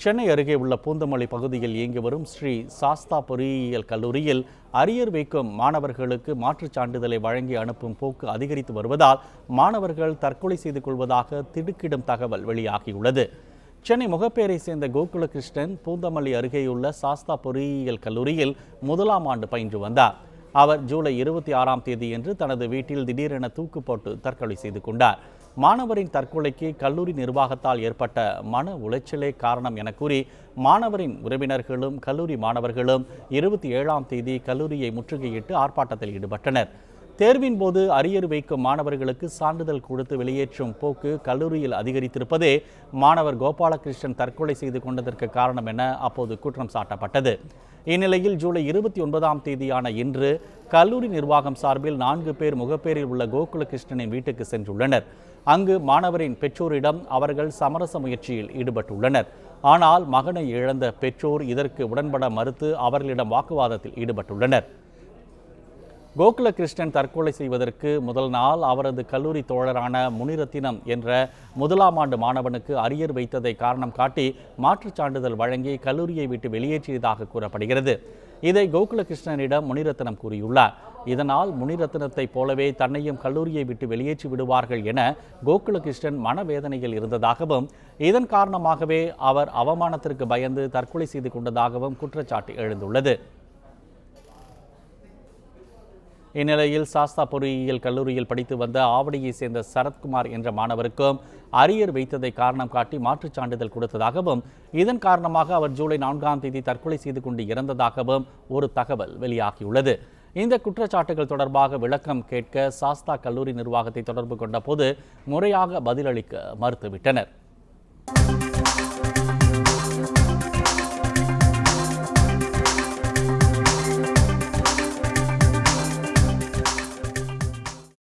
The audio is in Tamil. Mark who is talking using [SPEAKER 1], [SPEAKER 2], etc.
[SPEAKER 1] சென்னை அருகே உள்ள பூந்தமல்லி பகுதியில் இயங்கி வரும் ஸ்ரீ சாஸ்தா பொறியியல் கல்லூரியில் அரியர் வைக்கும் மாணவர்களுக்கு மாற்றுச் சான்றிதழை வழங்கி அனுப்பும் போக்கு அதிகரித்து வருவதால் மாணவர்கள் தற்கொலை செய்து கொள்வதாக திடுக்கிடும் தகவல் வெளியாகியுள்ளது. சென்னை முகப்பேரை சேர்ந்த கோகுலகிருஷ்ணன் பூந்தமல்லி அருகேயுள்ள சாஸ்தா பொறியியல் கல்லூரியில் முதலாம் ஆண்டு பயின்று வந்தார். அவர் ஜூலை 26ஆம் தேதியன்று தனது வீட்டில் திடீரென தூக்கு போட்டு தற்கொலை செய்து கொண்டார். மாணவரின் தற்கொலைக்கு கல்லூரி நிர்வாகத்தால் ஏற்பட்ட மன உளைச்சலே காரணம் என கூறி மாணவரின் உறவினர்களும் கல்லூரி மாணவர்களும் 27ஆம் தேதி கல்லூரியை முற்றுகையிட்டு ஆர்ப்பாட்டத்தில் ஈடுபட்டனர். தேர்வின் போது அரியர் வைக்கும் மாணவர்களுக்கு சான்றிதழ் கொடுத்து வெளியேற்றும் போக்கு கல்லூரியில் அதிகரித்திருப்பதே மாணவர் கோபாலகிருஷ்ணன் தற்கொலை செய்து கொண்டதற்கு காரணம் என அப்போது குற்றம் சாட்டப்பட்டது. இந்நிலையில் ஜூலை 29ஆம் தேதியான இன்று கல்லூரி நிர்வாகம் சார்பில் 4 பேர் முகப்பேரில் உள்ள கோகுலகிருஷ்ணனின் வீட்டுக்கு சென்றுள்ளனர். அங்கு மாணவரின் பெற்றோரிடம் அவர்கள் சமரச முயற்சியில் ஈடுபட்டுள்ளனர். ஆனால் மகனை இழந்த பெற்றோர் இதற்கு உடன்பட மறுத்து அவர்களிடம் வாக்குவாதத்தில் ஈடுபட்டுள்ளனர். கோகுலகிருஷ்ணன் தற்கொலை செய்வதற்கு முதல் நாள் அவரது கல்லூரி தோழரான முனிரத்தினம் என்ற முதலாம் ஆண்டு மாணவனுக்கு அரியர் வைத்ததை காரணம் காட்டி மாற்றுச் சான்றிதழ் வழங்கி கல்லூரியை விட்டு வெளியேற்றியதாக கூறப்படுகிறது. இதை கோகுலகிருஷ்ணனிடம் முனிரத்தினம் கூறியுள்ளார். இதனால் முனிரத்தினத்தை போலவே தன்னையும் கல்லூரியை விட்டு வெளியேற்றி விடுவார்கள் என கோகுலகிருஷ்ணன் மனவேதனையில் இருந்ததாகவும் இதன் காரணமாகவே அவர் அவமானத்திற்கு பயந்து தற்கொலை செய்து கொண்டதாகவும் குற்றச்சாட்டு எழுந்துள்ளது. இந்நிலையில் சாஸ்தா பொறியியல் கல்லூரியில் படித்து வந்த ஆவடியை சேர்ந்த சரத்குமார் என்ற மாணவருக்கும் அரியர் வைத்ததை காரணம் காட்டி மாற்றுச் சான்றிதழ் கொடுத்ததாகவும் இதன் காரணமாக அவர் ஜூலை 4ஆம் தேதி தற்கொலை செய்து கொண்டு இறந்ததாகவும் ஒரு தகவல் வெளியாகியுள்ளது. இந்த குற்றச்சாட்டுகள் தொடர்பாக விளக்கம் கேட்க சாஸ்தா கல்லூரி நிர்வாகத்தை தொடர்பு கொண்ட போது முறையாக பதிலளிக்க மறுத்துவிட்டனர்.